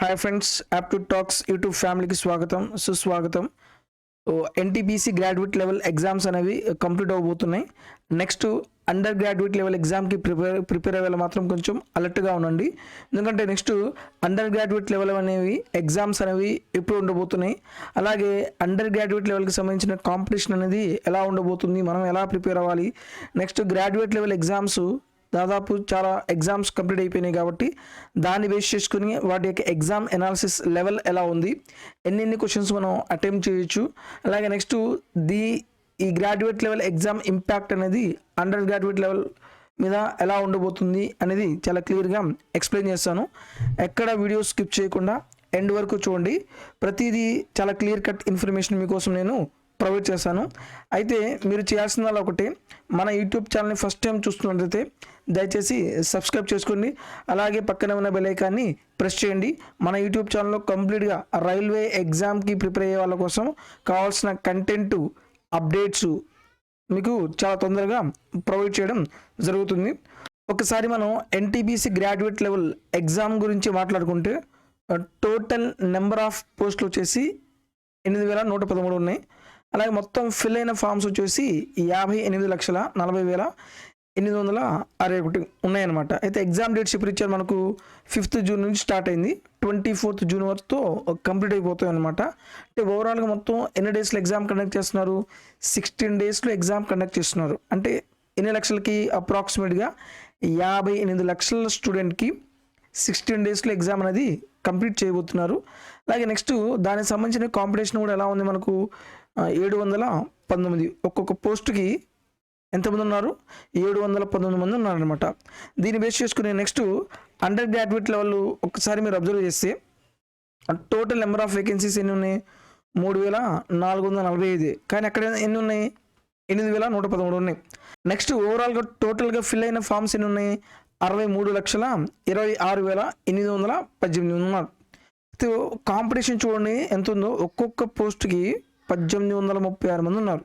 Hi friends, aptitude talks YouTube ఫ్యామిలీకి స్వాగతం సుస్వాగతం. ఎన్టీపీసీ గ్రాడ్యుయేట్ లెవెల్ ఎగ్జామ్స్ అనేవి కంప్లీట్ అవ్వబోతున్నాయి. నెక్స్ట్ అండర్ గ్రాడ్యుయేట్ లెవెల్ ఎగ్జామ్కి ప్రిపేర్ అయ్యేలా మాత్రం కొంచెం అలర్ట్గా ఉండండి. ఎందుకంటే నెక్స్ట్ అండర్ గ్రాడ్యుయేట్ లెవెల్ అనేవి ఎగ్జామ్స్ అనేవి ఎప్పుడు ఉండబోతున్నాయి, అలాగే అండర్ గ్రాడ్యుయేట్ లెవెల్కి సంబంధించిన కాంపిటీషన్ అనేది ఎలా ఉండబోతుంది, మనం ఎలా ప్రిపేర్ అవ్వాలి. నెక్స్ట్ గ్రాడ్యుయేట్ లెవెల్ ఎగ్జామ్స్ దాదాపు చాలా ఎగ్జామ్స్ కంప్లీట్ అయిపోయినాయి కాబట్టి దాన్ని బేస్ చేసుకుని వాటి యొక్క ఎగ్జామ్ ఎనాలిసిస్ లెవెల్ ఎలా ఉంది, ఎన్ని క్వశ్చన్స్ మనం అటెంప్ట్ చేయొచ్చు, అలాగే నెక్స్ట్ ఈ గ్రాడ్యుయేట్ లెవెల్ ఎగ్జామ్ ఇంపాక్ట్ అనేది అండర్ గ్రాడ్యుయేట్ లెవెల్ మీద ఎలా ఉండబోతుంది అనేది చాలా క్లియర్గా ఎక్స్ప్లెయిన్ చేస్తాను. ఎక్కడ వీడియో స్కిప్ చేయకుండా ఎండ్ వరకు చూడండి. ప్రతిదీ చాలా క్లియర్ కట్ ఇన్ఫర్మేషన్ మీకోసం నేను ప్రొవైడ్ చేశాను. అయితే మీరు చేయాల్సిన ఒకటి, మన యూట్యూబ్ ఛానల్ని ఫస్ట్ టైం చూస్తున్నట్లయితే దయచేసి సబ్స్క్రైబ్ చేసుకోండి, అలాగే పక్కన ఉన్న బెల్ ఐకాన్ని ప్రెస్ చేయండి. మన యూట్యూబ్ ఛానల్లో కంప్లీట్గా రైల్వే ఎగ్జామ్కి ప్రిపేర్ అయ్యే వాళ్ళ కోసం కావాల్సిన కంటెంట్ అప్డేట్స్ మీకు చాలా తొందరగా ప్రొవైడ్ చేయడం జరుగుతుంది. ఒకసారి మనం ఎన్టీపీసీ గ్రాడ్యుయేట్ లెవెల్ ఎగ్జామ్ గురించి మాట్లాడుకుంటే టోటల్ నెంబర్ ఆఫ్ పోస్టులు వచ్చేసి 8,113 ఉన్నాయి. అలాగే మొత్తం ఫిల్ అయిన ఫామ్స్ వచ్చేసి 58,40,861 ఉన్నాయన్నమాట. అయితే ఎగ్జామ్ డేట్స్ ఇప్పుడు ఇచ్చారు మనకు. 5th జూన్ నుంచి స్టార్ట్ అయింది, 24th జూన్ వరకు కంప్లీట్ అయిపోతాయి అనమాట. అంటే ఓవరాల్గా మొత్తం ఎన్ని డేస్లో ఎగ్జామ్ కండక్ట్ చేస్తున్నారు? 16 డేస్లో ఎగ్జామ్ కండక్ట్ చేస్తున్నారు. అంటే ఎన్ని లక్షలకి? అప్రాక్సిమేట్గా 58 లక్షల స్టూడెంట్కి 16 డేస్లో ఎగ్జామ్ అనేది కంప్లీట్ చేయబోతున్నారు. అలాగే నెక్స్ట్ దానికి సంబంధించిన కాంపిటీషన్ కూడా ఎలా ఉంది మనకు? 719 ఒక్కొక్క పోస్టుకి ఎంతమంది ఉన్నారు? 719 మంది ఉన్నారనమాట. దీన్ని బేస్ చేసుకుని నెక్స్ట్ అండర్ గ్రాడ్యుయేట్ లెవెల్ ఒక్కసారి మీరు అబ్జర్వ్ చేస్తే టోటల్ నెంబర్ ఆఫ్ వేకెన్సీస్ ఎన్ని ఉన్నాయి? 3,445. కానీ అక్కడ ఎన్ని ఉన్నాయి? 8,113 ఉన్నాయి. నెక్స్ట్ ఓవరాల్గా టోటల్గా ఫిల్ అయిన ఫామ్స్ ఎన్ని ఉన్నాయి? 63,26,818 ఉన్నారు. కాంపిటీషన్ చూడండి ఎంత ఉందో. ఒక్కొక్క పోస్ట్కి 1,836 మంది ఉన్నారు.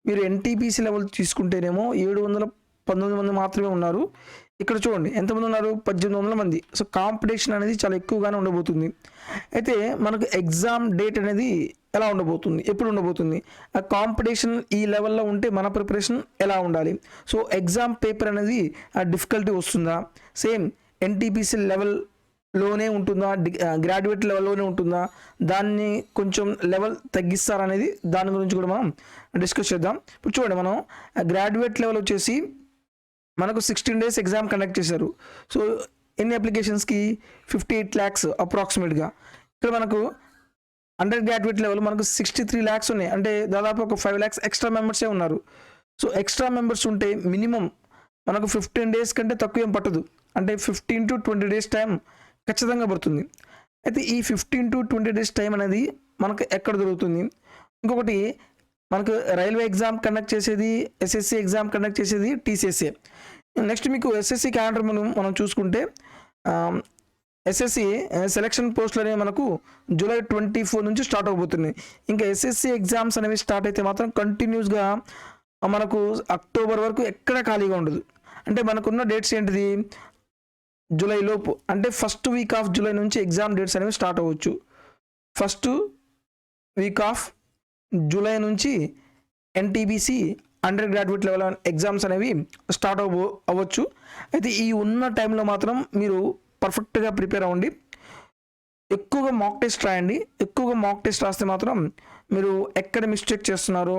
మీరు ఎన్టీపీసీ లెవెల్ తీసుకుంటేనేమో 719 మంది మాత్రమే ఉన్నారు. ఇక్కడ చూడండి ఎంతమంది ఉన్నారు? 1,800 మంది. సో కాంపిటీషన్ అనేది చాలా ఎక్కువగానే ఉండబోతుంది. అయితే మనకు ఎగ్జామ్ డేట్ అనేది ఎలా ఉండబోతుంది, ఎప్పుడు ఉండబోతుంది, ఆ కాంపిటీషన్ ఈ లెవెల్లో ఉంటే మన ప్రిపరేషన్ ఎలా ఉండాలి, సో ఎగ్జామ్ పేపర్ అనేది డిఫికల్టీ వస్తుందా, సేమ్ ఎన్టీపీసీ లెవెల్లోనే ఉంటుందా, గ్రాడ్యుయేట్ లెవెల్లోనే ఉంటుందా, దాన్ని కొంచెం లెవెల్ తగ్గిస్తారనేది దాని గురించి కూడా మనం డిస్కస్ చేద్దాం. ఇప్పుడు చూడండి, మనం గ్రాడ్యుయేట్ లెవెల్ వచ్చేసి మనకు 16 డేస్ ఎగ్జామ్ కండక్ట్ చేశారు. సో ఎన్ని అప్లికేషన్స్కి? 58 lakhs అప్రాక్సిమేట్గా. ఇక్కడ మనకు అండర్ గ్రాడ్యుయేట్ లెవెల్ మనకు 63 lakhs ఉన్నాయి. అంటే దాదాపు ఒక 5 lakhs ఎక్స్ట్రా మెంబర్సే ఉన్నారు. సో ఎక్స్ట్రా మెంబర్స్ ఉంటే మినిమం మనకు 15 డేస్ కంటే తక్కువ ఏం పట్టదు. అంటే 15 to 20 డేస్ టైం ఖచ్చితంగా పడుతుంది. అయితే ఈ 15 to 20 డేస్ టైం అనేది మనకు ఎక్కడ దొరుకుతుంది? ఇంకొకటి, మనకు రైల్వే ఎగ్జామ్ కండక్ట్ చేసేది, ఎస్ఎస్సి ఎగ్జామ్ కండక్ట్ చేసేది టీసీఎస్ఏ. నెక్స్ట్ మీకు ఎస్ఎస్సి క్యాలెండర్ మనం చూసుకుంటే ఎస్ఎస్సి సెలక్షన్ పోస్టులు అనేవి మనకు July 24 నుంచి స్టార్ట్ అవబోతున్నాయి. ఇంకా ఎస్ఎస్సి ఎగ్జామ్స్ అనేవి స్టార్ట్ అయితే మాత్రం కంటిన్యూస్గా మనకు అక్టోబర్ వరకు ఎక్కడ ఖాళీగా ఉండదు. అంటే మనకున్న డేట్స్ ఏంటిది? జూలై లోపు, అంటే ఫస్ట్ వీక్ ఆఫ్ జూలై నుంచి ఎగ్జామ్ డేట్స్ అనేవి స్టార్ట్ అవ్వచ్చు. ఫస్ట్ వీక్ ఆఫ్ జూలై నుంచి NTPC under graduate level exams అనేవి స్టార్ట్ అవ్వచ్చు. అయితే ఈ ఉన్న టైంలో మాత్రం మీరు పర్ఫెక్ట్గా ప్రిపేర్ అవ్వండి. ఎక్కువగా మాక్ టెస్ట్ రాయండి. ఎక్కువగా మాక్ టెస్ట్ రాస్తే మాత్రం మీరు ఎక్కడ మిస్టేక్ చేస్తున్నారో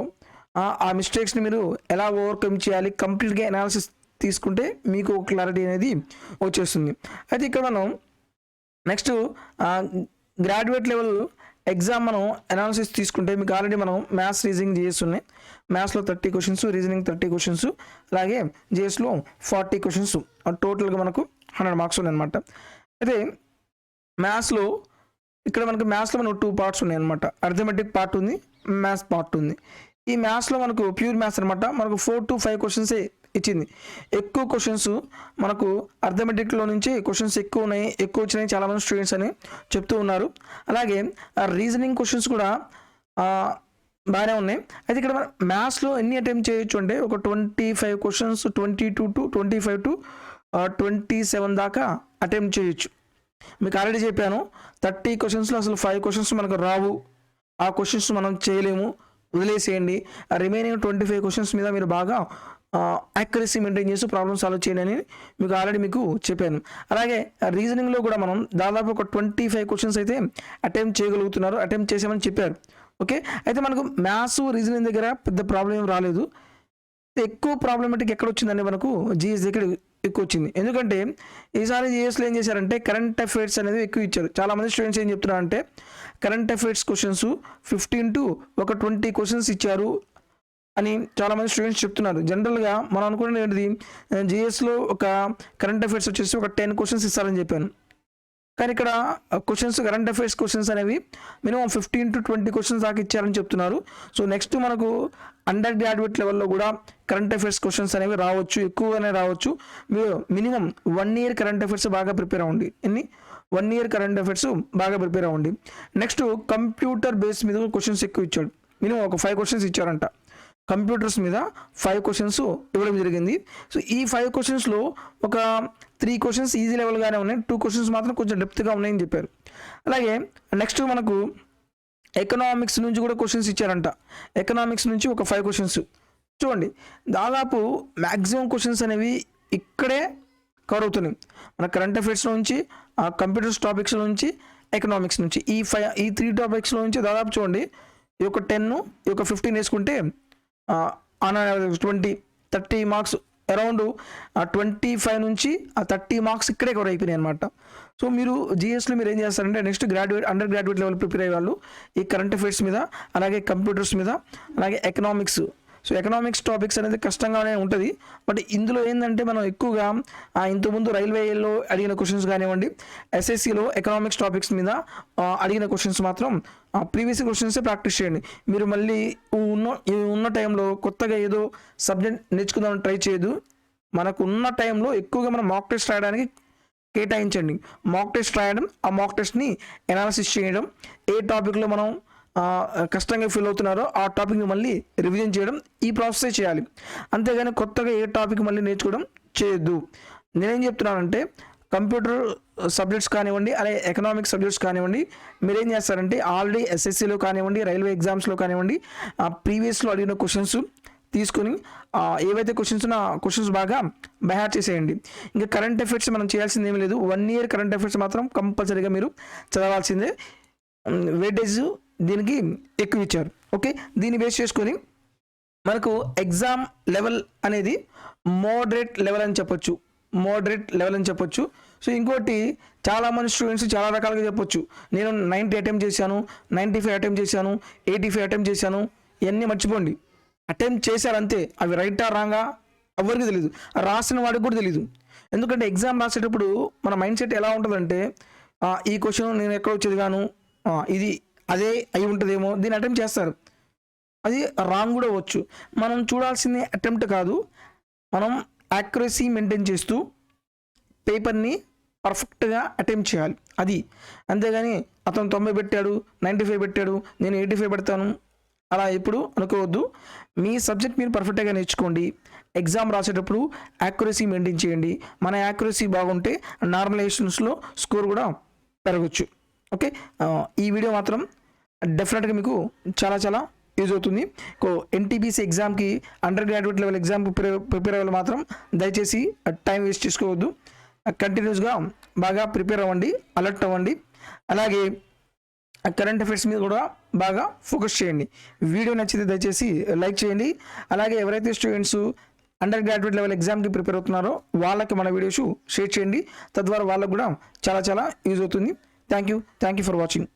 ఆ మిస్టేక్స్ని మీరు ఎలా ఓవర్కమ్ చేయాలి, కంప్లీట్గా అనాలిసిస్ తీసుకుంటే మీకు క్లారిటీ అనేది వచ్చేస్తుంది. అయితే ఇక్కడ మనం నెక్స్ట్ గ్రాడ్యుయేట్ లెవెల్ ఎగ్జామ్ మనం అనాలిసిస్ తీసుకుంటే మీకు ఆల్రెడీ మనం మ్యాథ్స్, రీజనింగ్, జిఎస్ ఉన్నాయి. మ్యాథ్స్లో 30 క్వశ్చన్స్, రీజనింగ్ 30 క్వశ్చన్స్, అలాగే జిఎస్లో 40 క్వశ్చన్స్, టోటల్గా మనకు 100 మార్క్స్ ఉన్నాయి అనమాట. అయితే మ్యాథ్స్లో ఇక్కడ మనకు మనం 2 పార్ట్స్ ఉన్నాయి అనమాట. అర్థమెటిక్ పార్ట్ ఉంది, మ్యాథ్స్ పార్ట్ ఉంది. ఈ మ్యాథ్స్లో మనకు ప్యూర్ మ్యాథ్స్ అనమాట. మనకు 4 to 5 క్వశ్చన్సే ఇచ్చింది. ఎక్కువ క్వశ్చన్స్ మనకు అర్థమెటిక్లో నుంచి క్వశ్చన్స్ ఎక్కువ వచ్చినాయి చాలామంది స్టూడెంట్స్ అని చెప్తూ ఉన్నారు. అలాగే రీజనింగ్ క్వశ్చన్స్ కూడా బాగానే ఉన్నాయి. అయితే ఇక్కడ మనం మ్యాథ్స్లో ఎన్ని అటెంప్ట్ చేయొచ్చు అంటే ఒక 25 క్వశ్చన్స్, 22 to 25 to 27 దాకా అటెంప్ట్ చేయొచ్చు. మీకు ఆల్రెడీ చెప్పాను 30 క్వశ్చన్స్లో అసలు 5 క్వశ్చన్స్ మనకు రావు, ఆ క్వశ్చన్స్ మనం చేయలేము, వదిలేసేయండి. ఆ రిమైనింగ్ 25 క్వశ్చన్స్ మీద మీరు బాగా యాక్యురసీ మెయింటైన్ చేస్తూ ప్రాబ్లమ్ సాల్వ్ చేయండి అని మీకు ఆల్రెడీ మీకు చెప్పాను. అలాగే రీజనింగ్లో కూడా మనం దాదాపు ఒక 25 క్వశ్చన్స్ అయితే అటెంప్ట్ చేయగలుగుతున్నారు, అటెంప్ట్ చేసామని చెప్పారు. ఓకే, అయితే మనకు మ్యాథ్స్ రీజనింగ్ దగ్గర పెద్ద ప్రాబ్లం ఏం రాలేదు. ఎక్కువ ప్రాబ్లమేటిక్ ఎక్కడ వచ్చిందంటే మనకు జిఎస్ దగ్గర ఎక్కువ వచ్చింది. ఎందుకంటే ఈసారి జిఎస్లో ఏం చేశారంటే కరెంట్ అఫైర్స్ అనేది ఎక్కువ ఇచ్చారు. చాలామంది స్టూడెంట్స్ ఏం చెప్తున్నారంటే current affairs questions 15 to 20 questions ఇచ్చారు అని చాలామంది స్టూడెంట్స్ చెప్తున్నారు. జనరల్గా మనం అనుకునేది ఏంటిది, జిఎస్లో ఒక కరెంట్ అఫైర్స్ వచ్చేసి ఒక 10 క్వశ్చన్స్ ఇస్తారని చెప్పాను. కానీ ఇక్కడ క్వశ్చన్స్ కరెంట్ అఫైర్స్ క్వశ్చన్స్ అనేవి మినిమం 15 to 20 క్వశ్చన్స్ దాకా ఇచ్చారని చెప్తున్నారు. సో నెక్స్ట్ మనకు అండర్ గ్రాడ్యుయేట్ లెవెల్లో కూడా కరెంట్ అఫైర్స్ క్వశ్చన్స్ అనేవి రావచ్చు, ఎక్కువగానే రావచ్చు. మీరు మినిమం 1 year కరెంట్ అఫైర్స్ బాగా ప్రిపేర్ అవ్వండి. 1 year కరెంట్ అఫైర్స్ బాగా ప్రిపేర్ అవ్వండి. నెక్స్ట్ కంప్యూటర్ బేస్ మీద క్వశ్చన్స్ ఎక్కువ ఇచ్చాడు. మినిమం ఒక 5 క్వశ్చన్స్ ఇచ్చారంట. కంప్యూటర్స్ మీద 5 క్వశ్చన్స్ ఇవ్వడం జరిగింది. సో ఈ 5 క్వశ్చన్స్లో ఒక 3 క్వశ్చన్స్ ఈజీ లెవెల్గానే ఉన్నాయి, 2 క్వశ్చన్స్ మాత్రం కొంచెం డెప్త్గా ఉన్నాయని చెప్పారు. అలాగే నెక్స్ట్ మనకు ఎకనామిక్స్ నుంచి కూడా క్వశ్చన్స్ ఇచ్చారంట. ఎకనామిక్స్ నుంచి ఒక 5 క్వశ్చన్స్ చూడండి. దాదాపు మ్యాక్సిమం క్వశ్చన్స్ అనేవి ఇక్కడే కవర్ అవుతున్నాయి. మన కరెంట్ అఫైర్స్లో నుంచి, కంప్యూటర్స్ టాపిక్స్లో నుంచి, ఎకనామిక్స్ నుంచి, ఈ 3 టాపిక్స్లో నుంచి దాదాపు చూడండి. ఈ ఒక 10, ఈ ఒక 15 వేసుకుంటే 20-30 మార్క్స్, అరౌండ్ 25 నుంచి 30 మార్క్స్ ఇక్కడే కవర్ అయిపోయినాయి అనమాట. సో మీరు జిఎస్లో మీరు ఏం చేస్తారంటే next undergraduate level prepare అయ్యే వాళ్ళు ఈ కరెంట్ అఫైర్స్ మీద, అలాగే కంప్యూటర్స్ మీద, అలాగే ఎకనామిక్స్. సో ఎకనామిక్స్ టాపిక్స్ అనేది కష్టంగానే ఉంటుంది. బట్ ఇందులో ఏంటంటే మనం ఎక్కువగా ఇంతకుముందు రైల్వేలో అడిగిన క్వశ్చన్స్ కానివ్వండి, ఎస్ఎస్సిలో ఎకనామిక్స్ టాపిక్స్ మీద అడిగిన క్వశ్చన్స్ మాత్రం ప్రీవియస్ క్వశ్చన్సే ప్రాక్టీస్ చేయండి. మీరు మళ్ళీ ఉన్న టైంలో కొత్తగా ఏదో సబ్జెక్ట్ నేర్చుకుందామని ట్రై చేయదు. మనకు ఉన్న టైంలో ఎక్కువగా మనం మాక్ టెస్ట్ రాయడానికి కేటాయించండి. మాక్ టెస్ట్ రాయడం, ఆ మాక్ టెస్ట్ని ఎనాలిసిస్ చేయడం, ఏ టాపిక్లో మనం కష్టంగా ఫీల్ అవుతున్నారో ఆ టాపిక్ని మళ్ళీ రివిజన్ చేయడం, ఈ ప్రాసెస్ చేయాలి. అంతేగాని కొత్తగా ఏ టాపిక్ మళ్ళీ నేర్చుకోవడం చేయొద్దు. నేనేం చెప్తున్నానంటే కంప్యూటర్ సబ్జెక్ట్స్ కానివ్వండి, అలాగే ఎకనామిక్ సబ్జెక్ట్స్ కానివ్వండి, మీరేం చేస్తారంటే ఆల్రెడీ ఎస్ఎస్సిలో కానివ్వండి, రైల్వే ఎగ్జామ్స్లో కానివ్వండి, ప్రీవియస్లో అడిగిన క్వశ్చన్స్ తీసుకొని ఏవైతే క్వశ్చన్స్ ఉన్న క్వశ్చన్స్ బాగా బైహార్ట్ చేసేయండి. ఇంకా కరెంట్ అఫైర్స్ మనం చేయాల్సింది ఏమీ లేదు. 1 year కరెంట్ అఫైర్స్ మాత్రం కంపల్సరీగా మీరు చదవాల్సిందే. వెయిటేజ్ దీనికి ఎక్కువ ఇచ్చారు. ఓకే, దీన్ని బేస్ చేసుకొని మనకు ఎగ్జామ్ లెవెల్ అనేది మోడరేట్ లెవెల్ అని చెప్పొచ్చు. సో ఇంకోటి చాలామంది స్టూడెంట్స్ చాలా రకాలుగా చెప్పొచ్చు. నేను 90 అటెంప్ట్ చేశాను, 95 అటెంప్ట్ చేశాను, 85 అటెంప్ట్ చేశాను. ఇవన్నీ మర్చిపోండి. అటెంప్ట్ చేశారంతే, అవి రైటా రాంగా ఎవరికి తెలియదు, రాసిన వాడికి కూడా తెలియదు. ఎందుకంటే ఎగ్జామ్ రాసేటప్పుడు మన మైండ్ సెట్ ఎలా ఉంటుందంటే ఈ క్వశ్చన్ నేను ఎక్కడో చదివాను, ఇది అదే అయి ఉంటుందేమో, దీన్ని అటెంప్ట్ చేస్తారు. అది రాంగ్ కూడా అవ్వచ్చు. మనం చూడాల్సింది అటెంప్ట్ కాదు, మనం యాక్యురసీ మెయింటైన్ చేస్తూ పేపర్ని పర్ఫెక్ట్గా అటెంప్ట్ చేయాలి. అది అంతేగాని అతను 90 పెట్టాడు, 95 పెట్టాడు, నేను 85 పెడతాను అలా ఎప్పుడు అనుకోవద్దు. మీ సబ్జెక్ట్ మీరు పర్ఫెక్ట్గా నేర్చుకోండి. ఎగ్జామ్ రాసేటప్పుడు యాక్యురసీ మెయింటైన్ చేయండి. మన యాక్యురసీ బాగుంటే నార్మలైజేషన్స్లో స్కోర్ కూడా పెరగచ్చు. ఓకే, ఈ వీడియో మాత్రం డెఫినెట్గా మీకు చాలా యూజ్ అవుతుంది. ఎన్టీపీసీ ఎగ్జామ్కి, అండర్ గ్రాడ్యుయేట్ లెవెల్ ఎగ్జామ్కి ప్రిపేర్ అవ్వాలి మాత్రం దయచేసి టైం వేస్ట్ చేసుకోవద్దు. కంటిన్యూస్గా బాగా ప్రిపేర్ అవ్వండి, అలర్ట్ అవ్వండి. అలాగే కరెంట్ అఫైర్స్ మీద కూడా బాగా ఫోకస్ చేయండి. వీడియో నచ్చితే దయచేసి లైక్ చేయండి. అలాగే ఎవరైతే స్టూడెంట్స్ అండర్ గ్రాడ్యుయేట్ లెవెల్ ఎగ్జామ్కి ప్రిపేర్ అవుతున్నారో వాళ్ళకి మన వీడియోస్ షేర్ చేయండి. తద్వారా వాళ్ళకు కూడా చాలా యూజ్ అవుతుంది. Thank you for watching.